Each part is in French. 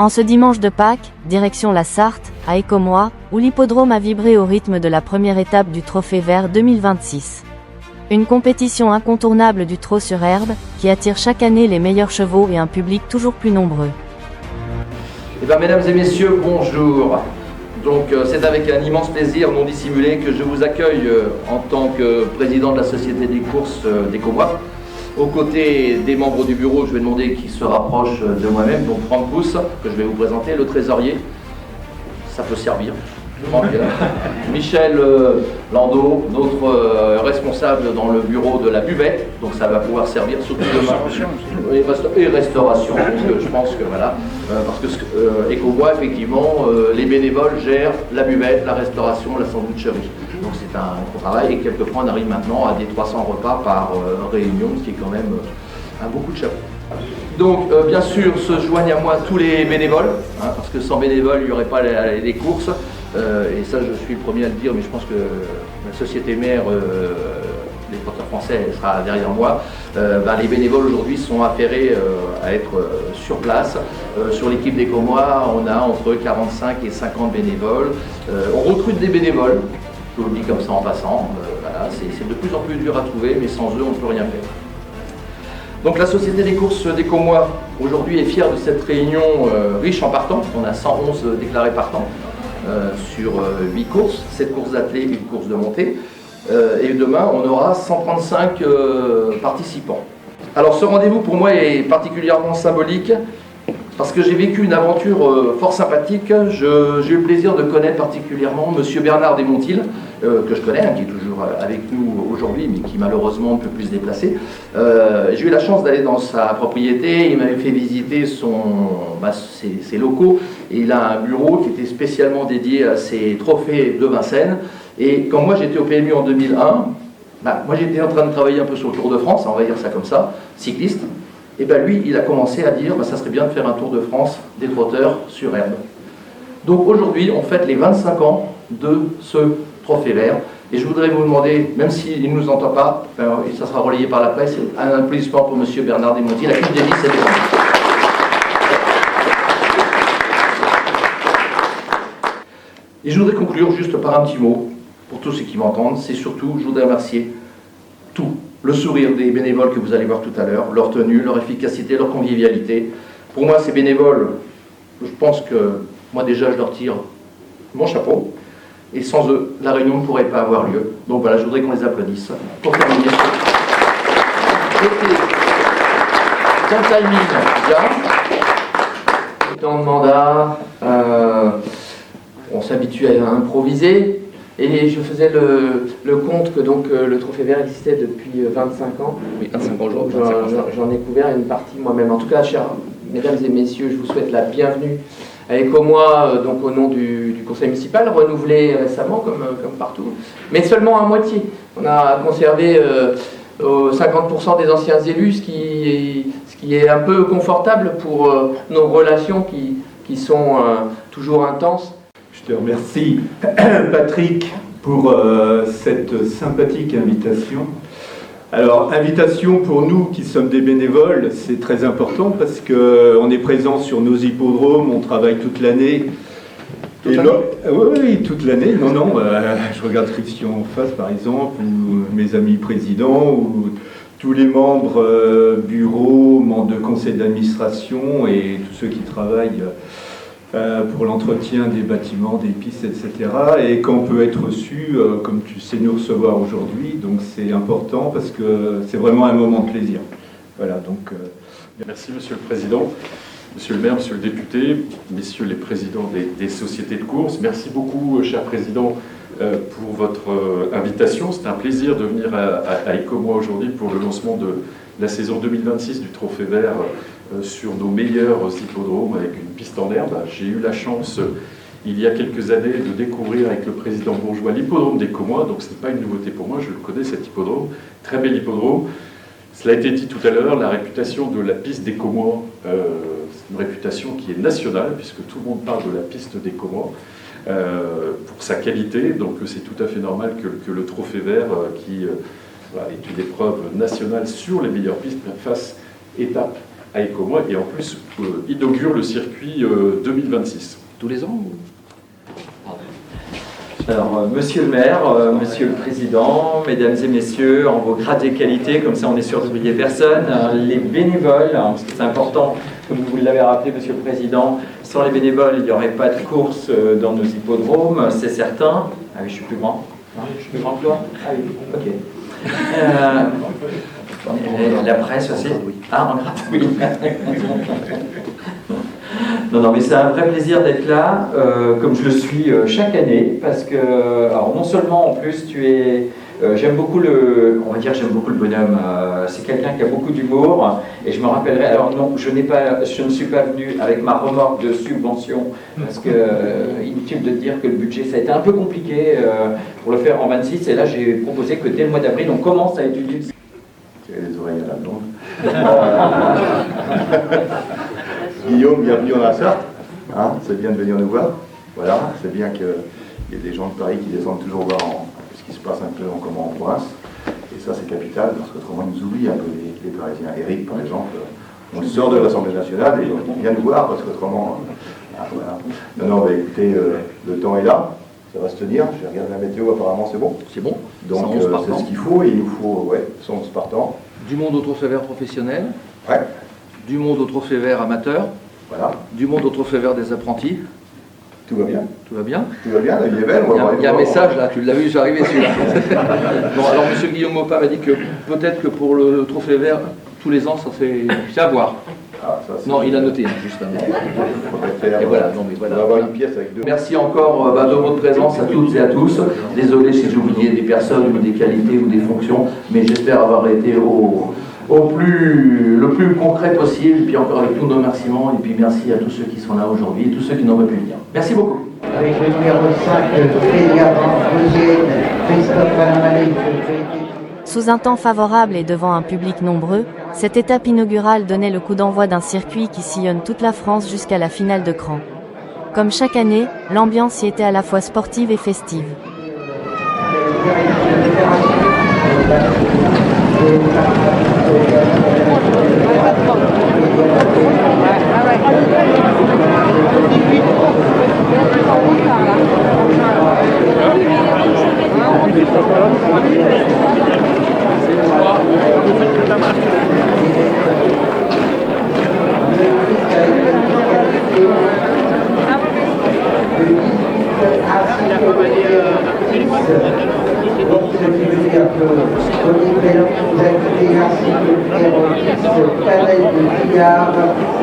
En ce dimanche de Pâques, direction la Sarthe, à Écommois, où l'hippodrome a vibré au rythme de la première étape du Trophée Vert 2026. Une compétition incontournable du trot sur herbe, qui attire chaque année les meilleurs chevaux et un public toujours plus nombreux. Eh bien, mesdames et messieurs, bonjour. Donc c'est avec un immense plaisir non dissimulé que je vous accueille en tant que président de la Société des courses d'Écommois. Aux côtés des membres du bureau, je vais demander qui se rapproche de moi-même, donc Franck Pousse, que je vais vous présenter, le trésorier, ça peut servir. Franck, Michel Landau, notre responsable dans le bureau de la buvette, donc ça va pouvoir servir surtout demain. Et restauration, donc je pense que voilà, parce que Écommois, effectivement, les bénévoles gèrent la buvette, la restauration, la sandwicherie. Donc c'est un gros travail et quelquefois on arrive maintenant à des 300 repas par réunion, ce qui est quand même un beaucoup de chapeau. Donc bien sûr se joignent à moi tous les bénévoles, parce que sans bénévoles il n'y aurait pas les courses, et ça je suis le premier à le dire, mais je pense que la société mère, les porteurs français, elle sera derrière moi. Les bénévoles aujourd'hui sont affairés à être sur place. Sur l'équipe d'Écommois, on a entre 45 et 50 bénévoles. On recrute des bénévoles. Je vous le dis comme ça en passant, voilà, c'est de plus en plus dur à trouver, mais sans eux on ne peut rien faire. Donc la Société des courses d'Écommois aujourd'hui est fière de cette réunion riche en partants. On a 111 déclarés partants sur 8 courses, 7 courses d'athlée, une course de montée. Et demain on aura 135 participants. Alors ce rendez-vous pour moi est particulièrement symbolique, parce que j'ai vécu une aventure fort sympathique. J'ai eu le plaisir de connaître particulièrement M. Bernard Desmontil, que je connais, qui est toujours avec nous aujourd'hui, mais qui malheureusement ne peut plus se déplacer. J'ai eu la chance d'aller dans sa propriété, il m'avait fait visiter ses locaux, et il a un bureau qui était spécialement dédié à ses trophées de Vincennes. Et quand moi j'étais au PMU en 2001, moi j'étais en train de travailler un peu sur le Tour de France, on va dire ça comme ça, cycliste. Et bien lui, il a commencé à dire ça serait bien de faire un Tour de France des trotteurs sur herbe. Donc aujourd'hui, on fête les 25 ans de ce Trophée Vert. Et je voudrais vous demander, même s'il ne nous entend pas, ça sera relayé par la presse, un applaudissement pour M. Bernard Desmontil, la Coupe des 10 cette année. Et je voudrais conclure juste par un petit mot, pour tous ceux qui m'entendent. C'est surtout, je voudrais remercier tout. Le sourire des bénévoles que vous allez voir tout à l'heure, leur tenue, leur efficacité, leur convivialité. Pour moi, ces bénévoles, je pense que moi déjà, je leur tire mon chapeau. Et sans eux, la réunion ne pourrait pas avoir lieu. Donc voilà, je voudrais qu'on les applaudisse. Pour terminer, ton timing, bien. Temps de mandat, on s'habitue à improviser. Et je faisais le compte que donc, le Trophée Vert existait depuis 25 ans. Oui, 25 ans aujourd'hui. J'en ai couvert une partie moi-même. En tout cas, chers mesdames et messieurs, je vous souhaite la bienvenue à Écommois, donc au nom du conseil municipal, renouvelé récemment comme partout, mais seulement à moitié. On a conservé 50% des anciens élus, ce qui est un peu confortable pour nos relations qui sont toujours intenses. Je te remercie, Patrick, pour cette sympathique invitation. Alors, invitation pour nous qui sommes des bénévoles, c'est très important parce qu'on est présent sur nos hippodromes, on travaille toute l'année. Oui, toute l'année. Non, je regarde Christian en face, par exemple, ou mes amis présidents, ou tous les membres bureau, membres de conseil d'administration et tous ceux qui travaillent pour l'entretien des bâtiments, des pistes, etc. Et qu'on peut être reçu, comme tu sais nous recevoir aujourd'hui, donc c'est important parce que c'est vraiment un moment de plaisir. Voilà, donc... Merci Monsieur le Président, Monsieur le maire, Monsieur le député, Messieurs les présidents des sociétés de course. Merci beaucoup, cher Président, pour votre invitation. C'est un plaisir de venir à Écommois aujourd'hui pour le lancement de la saison 2026 du Trophée Vert sur nos meilleurs hippodromes avec une piste en herbe. J'ai eu la chance, il y a quelques années, de découvrir avec le président Bourgeois l'hippodrome d'Écommois, donc ce n'est pas une nouveauté pour moi, je le connais cet hippodrome, très bel hippodrome. Cela a été dit tout à l'heure, la réputation de la piste d'Écommois, c'est une réputation qui est nationale, puisque tout le monde parle de la piste d'Écommois pour sa qualité, donc c'est tout à fait normal que le Trophée Vert, qui est une épreuve nationale sur les meilleures pistes, fasse étape à Écomois et en plus inaugure le circuit 2026. Tous les ans ou... Alors, monsieur le maire, monsieur le président, mesdames et messieurs, en vos grades et qualités, comme ça on est sûr d'oublier personne, les bénévoles, parce que c'est important, comme vous l'avez rappelé, monsieur le président, sans les bénévoles, il n'y aurait pas de course dans nos hippodromes, c'est certain. Ah oui, je suis plus grand. Je suis plus grand que toi. Ah oui, ok. La presse aussi. Ah, en grade, oui. Non, mais c'est un vrai plaisir d'être là, comme je le suis chaque année, parce que, alors non seulement en plus tu es, j'aime beaucoup le bonhomme, c'est quelqu'un qui a beaucoup d'humour, et je me rappellerai, alors non, je ne suis pas venu avec ma remorque de subvention, parce que inutile de dire que le budget, ça a été un peu compliqué pour le faire en 26, et là j'ai proposé que dès le mois d'avril, on commence à étudier. Tirer les oreilles à la blonde. Guillaume, bienvenue en Sarthe. Hein, c'est bien de venir nous voir. Voilà, c'est bien qu'il y ait des gens de Paris qui descendent toujours voir ce qui se passe un peu en province. Et ça, c'est capital, parce qu'autrement, ils nous oublient un peu les Parisiens. Eric, par exemple, on sort de l'Assemblée nationale et il vient nous voir, parce qu'autrement... voilà. Non, bah, écoutez, le temps est là. Ça va se tenir. Je regarde la météo, apparemment, c'est bon. C'est bon. Donc, c'est ce qu'il faut. Et il nous faut, 111 partants. Du monde au trophée vert professionnel. Ouais. Du monde au trophée vert amateur. Voilà. Du monde au trophée vert des apprentis. Tout va bien. Tout va bien. Tout va bien, la vie est belle. Il y a un message là, tu l'as vu, j'arrivais celui-là. Bon, alors M. Guillaume Maupas m'a dit que peut-être que pour le trophée vert, tous les ans, ça fait... C'est à voir. Ah, ça, non, il a noté, justement. Et voilà, non, mais voilà. On va avoir une pièce avec deux. Merci encore de votre présence à toutes et à tous. Désolé si j'ai oublié des personnes ou des qualités ou des fonctions, mais j'espère avoir été le plus concret possible, puis encore avec tous nos remerciements, et puis merci à tous ceux qui sont là aujourd'hui et tous ceux qui n'ont pas pu venir. Merci beaucoup. Avec le numéro 5, Clélia Van Christophe Alamalé. Sous un temps favorable et devant un public nombreux, cette étape inaugurale donnait le coup d'envoi d'un circuit qui sillonne toute la France jusqu'à la finale de Cran. Comme chaque année, l'ambiance y était à la fois sportive et festive.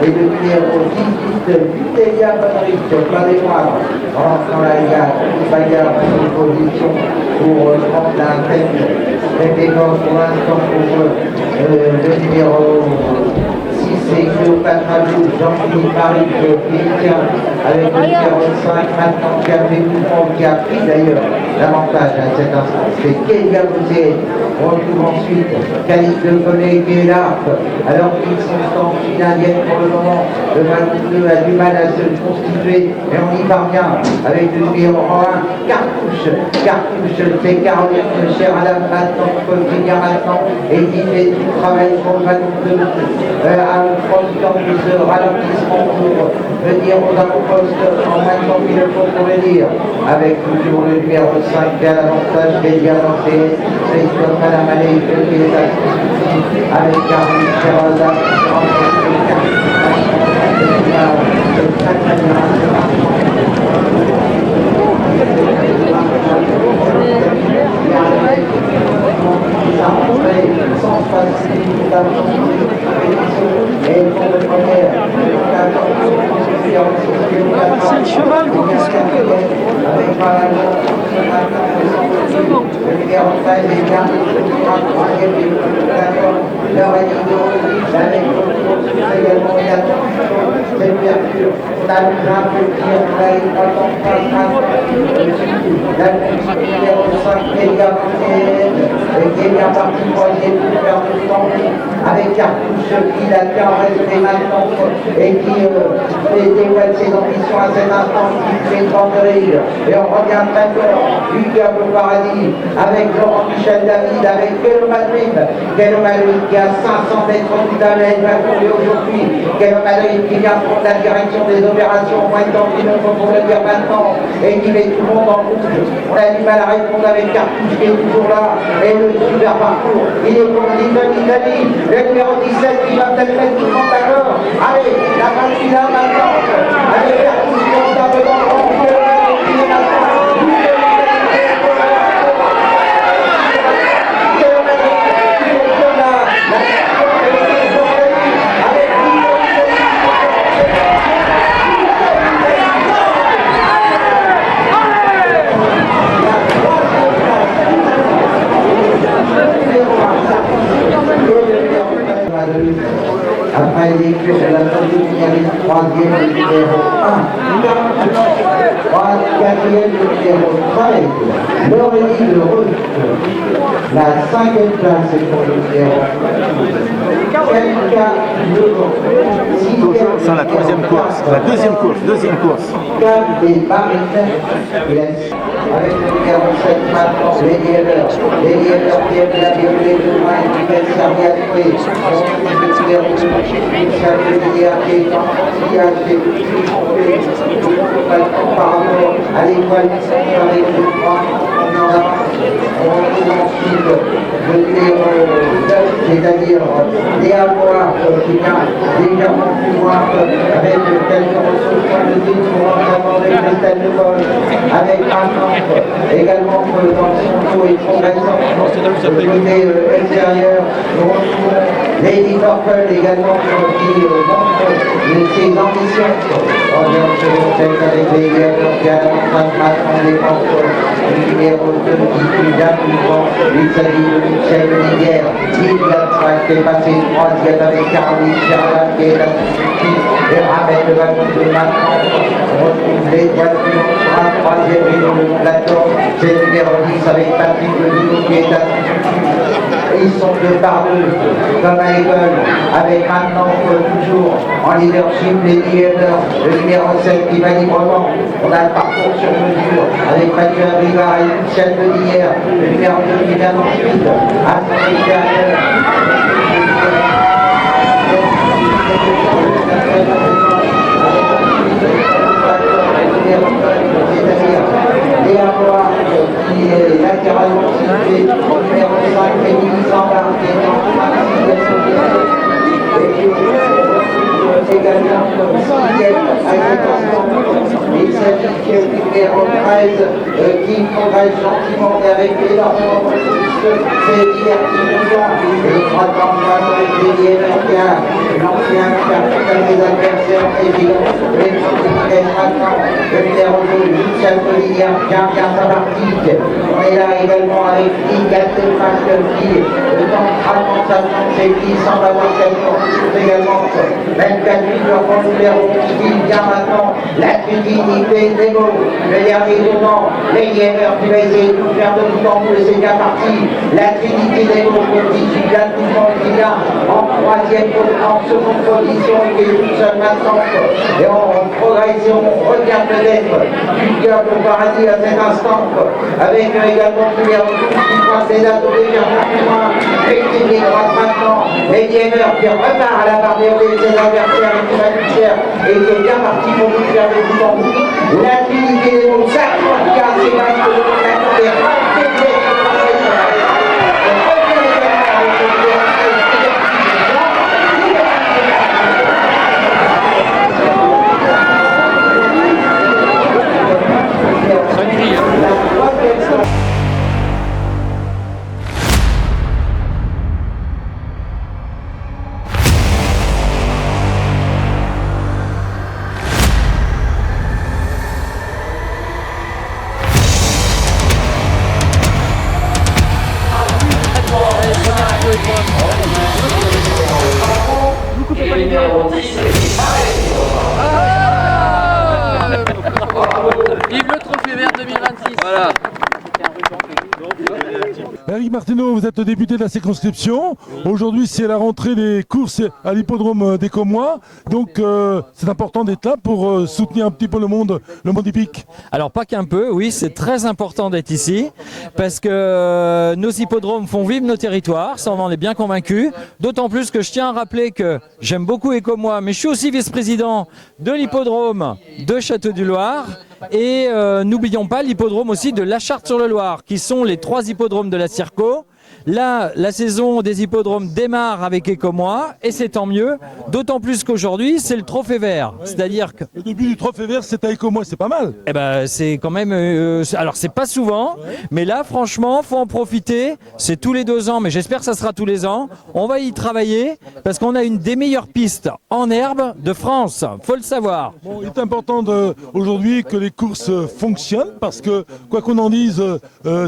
Et le numéro 18, Clélia Van Pardonnez-moi, dans la bagarre de position pour prendre la tête d'égance pour l'instant pour le numéro 6, c'est Cléopâtre Blue, Jean-Philippe Paris qui tient avec le numéro 5, maintenant qui a fait mouvement, qui a pris d'ailleurs l'avantage à cet instant. C'est Kélia Gauthier. On retrouve ensuite Calice de Bonnet qui est là, alors qu'ils sont en Chine indienne pour le moment. Le ballon bleu a du mal à se constituer, mais on y parvient avec le numéro 1, Cartouche, c'est Caroline, chère madame, maintenant, on peut venir maintenant, et qui fait du travail pour le ballon bleu, profitant de ce ralentissement pour venir aux avant-postes en même temps qu'il le faut pour le dire, avec toujours le numéro 5 qui a l'avantage qui est bien lancé, c'est comme Madame Allais qui est avec Caroline Ferrada, c'est le cheval qui se fait. cette ouverture, on a le grand dire, on a les 3 ans, la numéro 5, Kélia Martinez, Kélia parti troisième pour faire de temps, avec Cartouche qui l'a bien résumé maintenant et qui dévoile ses ambitions à cet instant, qui fait une bande de rire. Et on regarde maintenant du Diable au Paradis avec Laurent Michel David, avec Kélo Madrid qui a 500 mètres du Damel, va courir aujourd'hui. Kélo Madrid qui vient prendre la direction des opérations au moins de temps qu'il ne faut pour le dire maintenant et qui met tout le monde en rouge. On a du mal à répondre avec Cartouche qui est toujours là et le super parcours. Il est pour l'Italie, le numéro 17 qui va peut-être mettre tout le monde d'accord. Allez, la phase finale maintenant. Allez, Cartouche qui monte un peu dans le rond. Kélo Madrid qui est maintenant. Après les courses de la finaliste, troisième le numéro 1, quatrième le numéro 13, Laurélie de Ruth. La cinquième place est pour le numéro 4. C'est la troisième course, la deuxième course. Cap des Marines, avec le numéro 7 maintenant, Lady Heller qui aime la violer de loin, qui va servir à tuer. Le numéro 2, Michel Pellière qui est en sillage, qui est par rapport à l'étoile du centre avec le 3, on en avance. On retrouve ensuite le numéro 9, c'est-à-dire Léa Noir qui vient légèrement plus loin avec quelques ressources sur le début pour vraiment avec le tel de vol, avec un centre également dans son dos et progressant du côté extérieur. Nous retrouvons Lady Purple également qui montre ses ambitions. On vient de se montrer avec les guerres qui a l'avantage des ventes du numéro 2 qui suit d'un mouvement. Il s'agit de Michel Liguerre qui fait passer troisième avec Caroline Gerland qui est la suite et ramène le ballon de maintenant. On retrouve les voitures sur un troisième et dans le plateau. C'est le numéro 10 avec Patrick Ledounou qui est à ils sont deux par deux, comme à l'école, avec maintenant toujours en leadership les leaders, le numéro 7 qui va librement. On a le parcours sur mesure avec Mathieu Rivard et Michel Pellière, le numéro 2 qui vient ensuite à son extérieur. C'est-à-dire Léa Noir qui est latéralement situé, numéro 5, Émilie Sambard qui est en train de et qui est également comme sixième à cet instant. Il s'agit du numéro 13 qui progresse gentiment et avec énormément de c'est divertissement. Et il croit qu'en face avec les lièvres qui a l'ancien qui a tout à ses adversaires évidents. Mais il est maintenant le numéro 2, Michel Pellière, bien sa partie. On est là également avec Ligaté Pascal qui tentera sa chance et qui semble avoir quelque chose également. 24 minutes pour le numéro 11 qui vient maintenant. La fidélité des mots. Le dernier tournant, les lièvres qui va essayer de nous faire de tout en bout et c'est bien parti. La Trinité des mots continue bien tout le monde qui vient en troisième, en seconde position qui est tout seul maintenant. Et on progresse et on revient peut-être du Diable au Paradis à cet instant avec également le numéro 12 qui passe les ados légèrement plus loin. Victime des droites maintenant. Les lièvres qui repart à la barrière de ses adversaires et qui va lui faire et qui est bien parti pour nous faire des coups en bout. La Trinité des mots, ça qui a ses vaches de la Numéro 10, Martineau, vous êtes député de la circonscription. Aujourd'hui, c'est la rentrée des courses à l'hippodrome d'Écomois. Donc, c'est important d'être là pour soutenir un petit peu le monde hippique. Alors, pas qu'un peu, oui, c'est très important d'être ici parce que nos hippodromes font vivre nos territoires, ça on en est bien convaincu. D'autant plus que je tiens à rappeler que j'aime beaucoup Écomois, mais je suis aussi vice-président de l'hippodrome de Château-du-Loir. Et n'oublions pas l'hippodrome aussi de La Charte-sur-le-Loir, qui sont les 3 hippodromes de la Circo. Là, la saison des hippodromes démarre avec Écomois, et c'est tant mieux, d'autant plus qu'aujourd'hui, c'est le trophée vert. Ouais. C'est-à-dire que... Le début du trophée vert, c'est à Écomois, c'est pas mal. Eh ben, c'est quand même... alors, c'est pas souvent, mais là, franchement, faut en profiter. C'est tous les 2 ans, mais j'espère que ça sera tous les ans. On va y travailler, parce qu'on a une des meilleures pistes en herbe de France. Faut le savoir. Bon, il est important aujourd'hui que les courses fonctionnent, parce que, quoi qu'on en dise,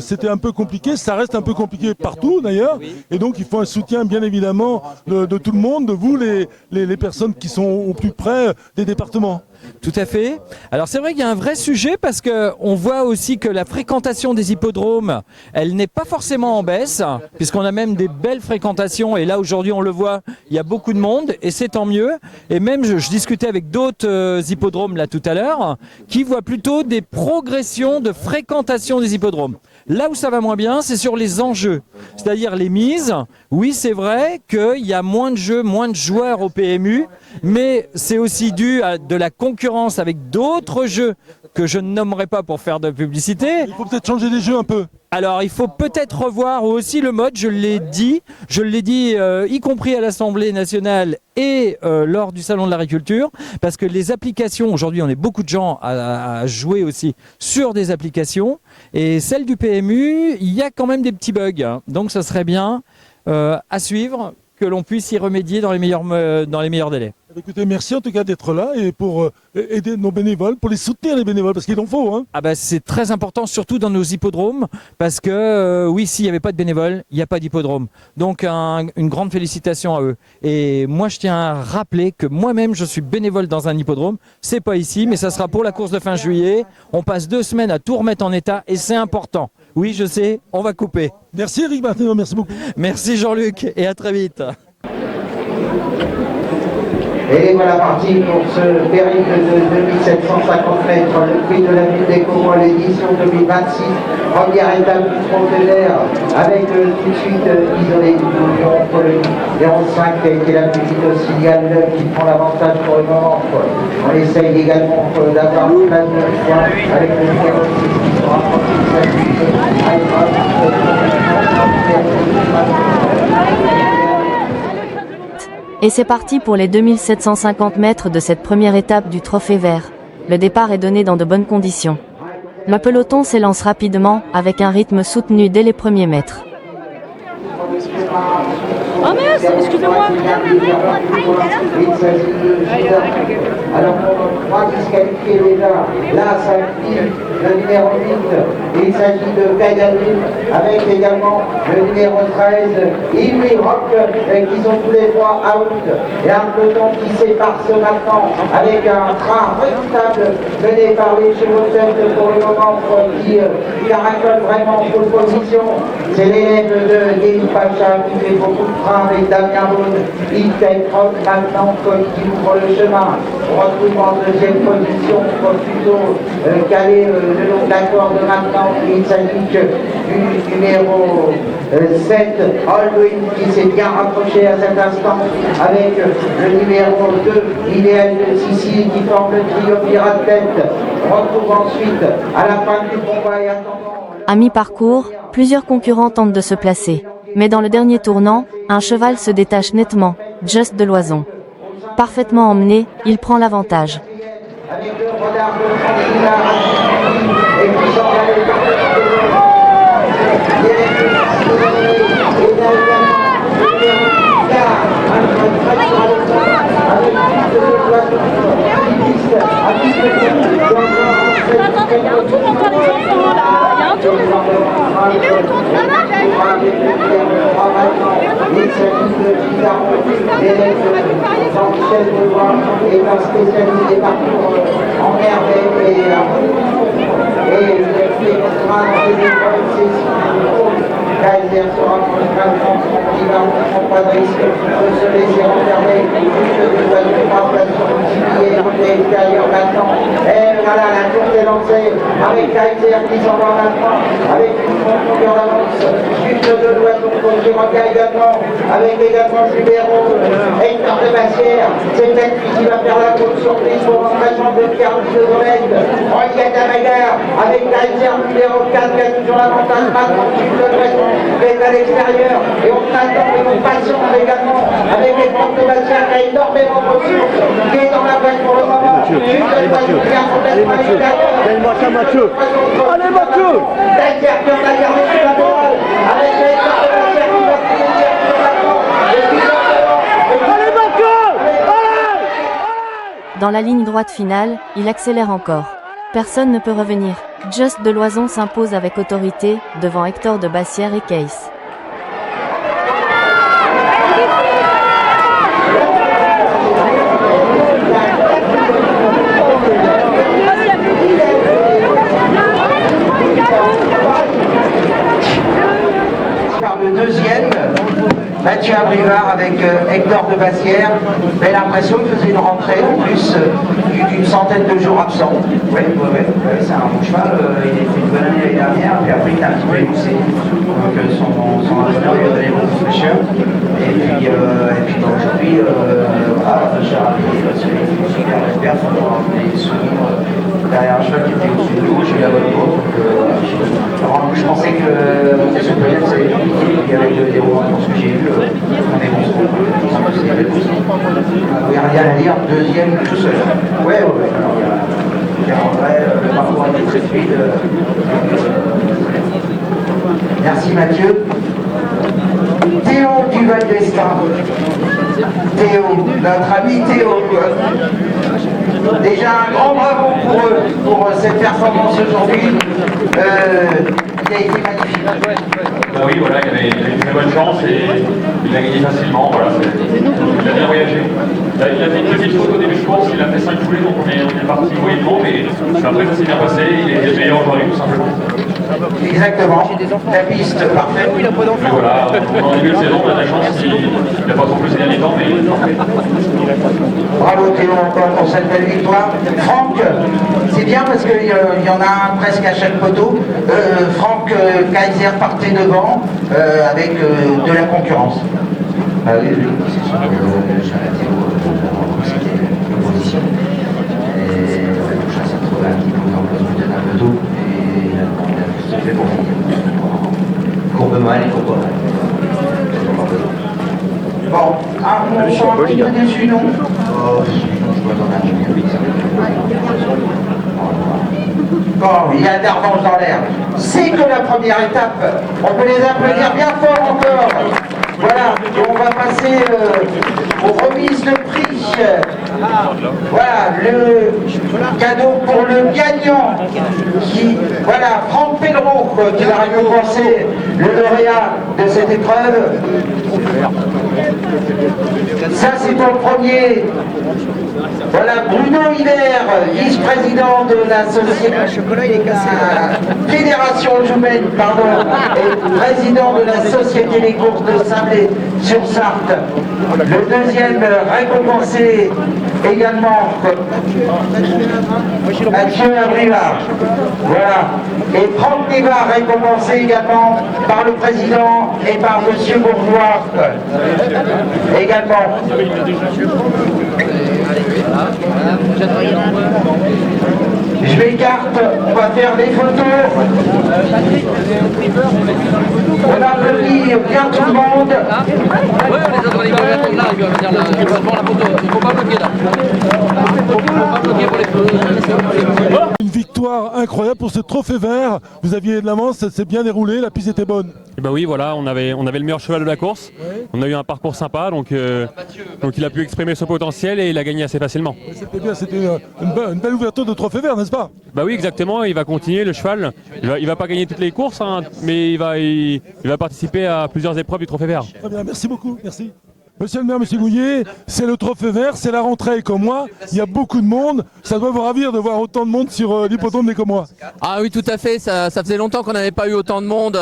c'était un peu compliqué, ça reste un peu compliqué partout d'ailleurs, et donc il faut un soutien bien évidemment de tout le monde, de vous les personnes qui sont au plus près des départements. Tout à fait. Alors c'est vrai qu'il y a un vrai sujet parce qu'on voit aussi que la fréquentation des hippodromes, elle n'est pas forcément en baisse, puisqu'on a même des belles fréquentations, et là aujourd'hui on le voit, il y a beaucoup de monde, et c'est tant mieux. Et même je discutais avec d'autres hippodromes là tout à l'heure, qui voient plutôt des progressions de fréquentation des hippodromes. Là où ça va moins bien, c'est sur les enjeux, c'est-à-dire les mises. Oui, c'est vrai qu'il y a moins de jeux, moins de joueurs au PMU, mais c'est aussi dû à de la concurrence avec d'autres jeux que je ne nommerai pas pour faire de publicité. Il faut peut-être changer les jeux un peu. Alors, il faut peut-être revoir aussi le mode, je l'ai dit, y compris à l'Assemblée nationale et lors du Salon de l'Agriculture, parce que les applications, aujourd'hui on est beaucoup de gens à jouer aussi sur des applications, et celle du PMU, il y a quand même des petits bugs, hein. Donc ça serait bien à suivre, que l'on puisse y remédier dans les meilleurs délais. Écoutez, merci en tout cas d'être là et pour aider nos bénévoles, pour les soutenir les bénévoles, parce qu'il en faut. Hein. Ah bah, c'est très important, surtout dans nos hippodromes, parce que oui, s'il n'y avait pas de bénévoles, il n'y a pas d'hippodrome. Donc une grande félicitation à eux. Et moi, je tiens à rappeler que moi-même, je suis bénévole dans un hippodrome. C'est pas ici, mais ça sera pour la course de fin juillet. On passe 2 semaines à tout remettre en état et c'est important. Oui, je sais, on va couper. Merci Eric Martineau, merci beaucoup. Merci Jean-Luc et à très vite. Et voilà parti pour ce périple de 2750 mètres, le prix de la ville d'Écomois, l'édition 2026, première étape du trophée vert, avec tout de suite isolé du bouillon entre le numéro 5 qui a été la plus vite aussi, Gallen qui prend l'avantage pour le moment. On essaye également d'avoir plein de points avec le numéro 6 qui sera Et c'est parti pour les 2750 mètres de cette première étape du Trophée Vert. Le départ est donné dans de bonnes conditions. Le peloton s'élance rapidement, avec un rythme soutenu dès les premiers mètres. Oh mince, excusez-moi. Alors pour 3 disqualifiés déjà, là ça active le numéro 8, il s'agit de Kayadine, avec également le numéro 13, Iwi Rock, qui sont tous les 3 out, et un peloton qui sépare ce maintenant avec un train redoutable mené par les chevaux de tête pour le moment, qui caracole vraiment en pole position. C'est l'élève de Denis Pacha qui fait beaucoup de train avec Damien Beaune, il fait Rock maintenant qui ouvre le chemin. On retrouve en deuxième position, plutôt calé le long de la corde maintenant. Il s'agit du numéro 7, Aldwin, qui s'est bien rapproché à cet instant avec le numéro 2, Idéal de Sicile, qui forme le trio pirate tête. On retrouve ensuite à la fin du combat et attendant... À mi-parcours, plusieurs concurrents tentent de se placer. Mais dans le dernier tournant, un cheval se détache nettement, Just de Loison. Parfaitement emmené, il prend l'avantage. Avec le regard de Franchina, et qui s'en va les Attendez, il y a un tour encore les enfants là. Il y a un tour les enfants. Il est où ton travail? Il s'agit de Gizarro, l'élève de Jean-Michel Beauvoir, est un spécialiste des parcours en herbe et le train des écoles, c'est Kaiser sera principalement tranquille, ne prend pas de risque de se laisser enfermer. Juste de voiture par place sur le gibier extérieur maintenant. Et voilà, la course est lancée avec Kaiser qui s'en va maintenant, avec une grande longueur d'avance. Juste de l'oiseau pour Gironca également, avec également Jubero, Hector de Bassière. C'est peut-être lui qui va faire la course surprise pour l'entraînement de Pierre de Dolègue. Royal Damagar avec Kaiser numéro 4 qui a toujours l'avantage maintenant de l'oiseau qui est à l'extérieur. Et on attend et on patiente également avec Hector de Bassière qui a énormément de ressources, qui est dans la brèche pour le moment. Allez Mathieu, donne-moi ça Mathieu. Allez Mathieu. Kaiser qui en a gardé sur la morale avec Hector de Bassière qui va finir sur la porte. Allez Mathieu. Dans la ligne droite finale, il accélère encore. Personne ne peut revenir. Just de Loison s'impose avec autorité, devant Hector de Bassière et Case. Par le deuxième, Mathieu Abrivard avec Hector de Bassière. J'ai l'impression qu'il faisait une rentrée en plus d'une centaine de jours absent. Oui, c'est un bon cheval. Il a fait une bonne année l'année dernière, puis après il a un petit peu émoussé. Donc son entraîneur lui a donné beaucoup de fraîcheur. Et puis aujourd'hui, voilà, cher ami, super expert, il faut avoir des souvenirs derrière un cheval qui était au-dessus de l'eau, j'ai eu la bonne peau. Je pensais que ce peut-être ça allait être compliqué, et avec le déroulement pour ce que j'ai vu, on est bon. Il n'y a rien à dire, deuxième tout seul. Ouais. En vrai, le parcours a été très fluide. Merci Mathieu. Théo du Val d'Estaing. Théo, notre ami Théo. Déjà un grand bravo pour eux, pour cette performance aujourd'hui. Il a été magnifique. Bah oui, voilà, il avait une très bonne chance et il a gagné facilement. Voilà, il a bien voyagé. Il a fait une petite faute au début de course, il a fait 5 foulées, donc on est parti moyennement, mais après ça s'est bien passé, il est le meilleur aujourd'hui tout simplement. Exactement, la piste parfaite. Mais voilà, en début de saison, on a de la chance, il n'a pas trop plus ces derniers temps, mais bravo Théo encore pour cette belle victoire. Franck, c'est bien parce qu'il y en a un presque à chaque poteau. Franck Kaiser partait devant avec de la concurrence. Ah oui, c'est sûr que j'ai arrêté c'était l'opposition. Et le chat s'est trouvé un petit peu dans le d'un poteau et il a tout fait pour finir. Courbe mal et courbe mal. Bon, on sera un petit peu déçu, non? Je vois dans la bon, il y a de la revanche dans l'air. C'est que la première étape. On peut les applaudir bien fort encore. Voilà, et on va passer aux remises de prix. Voilà, le cadeau pour le gagnant. Voilà, Franck Pedro qui va récompenser le lauréat de cette épreuve. Ça, c'est pour le premier. Voilà, Bruno Hiver, vice-président de la Fédération Joumen, et président de la Société des courses de Sablé-sur-Sarthe. Le deuxième récompensé également, Mathieu Abrivard. Voilà. Et Franck Névard récompensé également par le président et par monsieur Bourgeois. Également. Je m'écarte, on va faire des photos. On applaudit bien tout le monde. Oui, les autres, ils vont attendre là, ils vont venir là. Ils vont la photo. Il ne faut pas bloquer là. Il ne faut pas bloquer pour les photos. Une victoire incroyable pour ce trophée vert. Vous aviez de l'avance, ça s'est bien déroulé, la piste était bonne. Et bah oui, voilà, on avait le meilleur cheval de la course. Ouais. On a eu un parcours sympa, donc il a pu exprimer son potentiel et il a gagné assez facilement. C'était bien, c'était une belle ouverture de trophée vert, n'est-ce pas? Bah oui, exactement. Il va continuer le cheval. Il va pas gagner toutes les courses, hein, mais il va participer à plusieurs épreuves du trophée vert. Très bien, merci beaucoup, merci. Monsieur le maire, monsieur Gouillet, c'est le trophée vert, c'est la rentrée comme moi. Il y a beaucoup de monde. Ça doit vous ravir de voir autant de monde sur l'hippodrome des Commois. Ah oui, tout à fait. Ça faisait longtemps qu'on n'avait pas eu autant de monde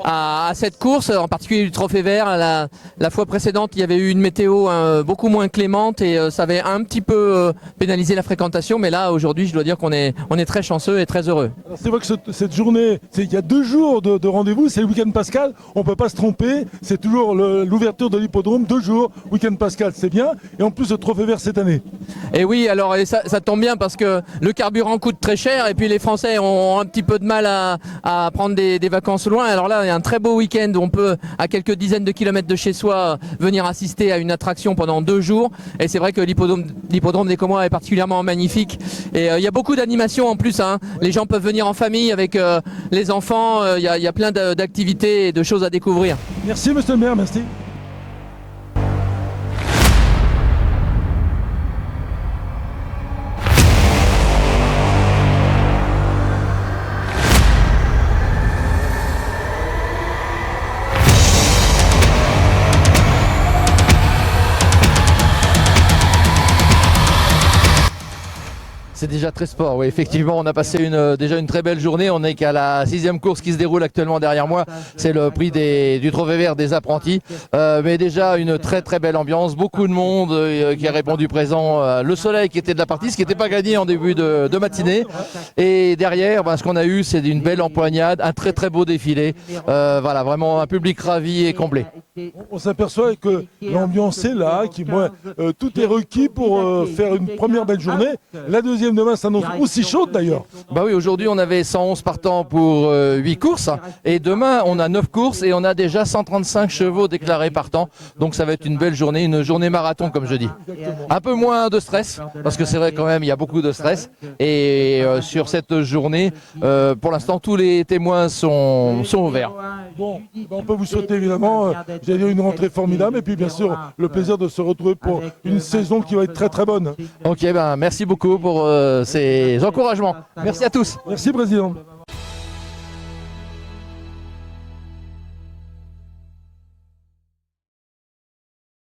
à cette course, en particulier du Trophée Vert. La fois précédente, il y avait eu une météo beaucoup moins clémente et ça avait un petit peu pénalisé la fréquentation. Mais là, aujourd'hui, je dois dire qu'on est très chanceux et très heureux. C'est vrai que cette journée, il y a 2 jours de rendez-vous, c'est le week-end pascal, on ne peut pas se tromper, c'est toujours l'ouverture de l'hippodrome, 2 jours, week-end pascal, c'est bien, et en plus le Trophée Vert cette année. Et oui, alors ça tombe bien parce que le carburant coûte très cher et puis les Français ont un petit peu de mal à prendre des vacances loin. Alors là, il y a un très beau week-end où on peut, à quelques dizaines de kilomètres de chez soi, venir assister à une attraction pendant 2 jours. Et c'est vrai que l'hippodrome des Commois est particulièrement magnifique. Et il y a beaucoup d'animations en plus, hein. Les gens peuvent venir en famille avec les enfants. Il y a plein d'activités et de choses à découvrir. Merci monsieur le maire, merci. C'est déjà très sport, oui, effectivement, on a passé déjà une très belle journée. On n'est qu'à la 6e course qui se déroule actuellement derrière moi. C'est le prix du Trophée Vert des apprentis. Mais déjà une très très belle ambiance, beaucoup de monde qui a répondu présent. Le soleil qui était de la partie, ce qui n'était pas gagné en début de matinée. Et derrière, ce qu'on a eu, c'est une belle empoignade, un très très beau défilé. Voilà, vraiment un public ravi et complet. On s'aperçoit que l'ambiance est là, tout est requis pour faire une première belle journée. La deuxième demain s'annonce aussi chaude d'ailleurs. Bah oui, aujourd'hui on avait 111 partants pour 8 courses et demain on a 9 courses et on a déjà 135 chevaux déclarés partants. Donc ça va être une belle journée, une journée marathon comme je dis. Un peu moins de stress parce que c'est vrai quand même il y a beaucoup de stress et sur cette journée pour l'instant tous les témoins sont ouverts. Bon, on peut vous souhaiter évidemment une rentrée formidable et puis bien sûr le plaisir de se retrouver pour une saison qui va être très très bonne. Ok, merci beaucoup pour ces encouragements. Merci à tous. Merci président.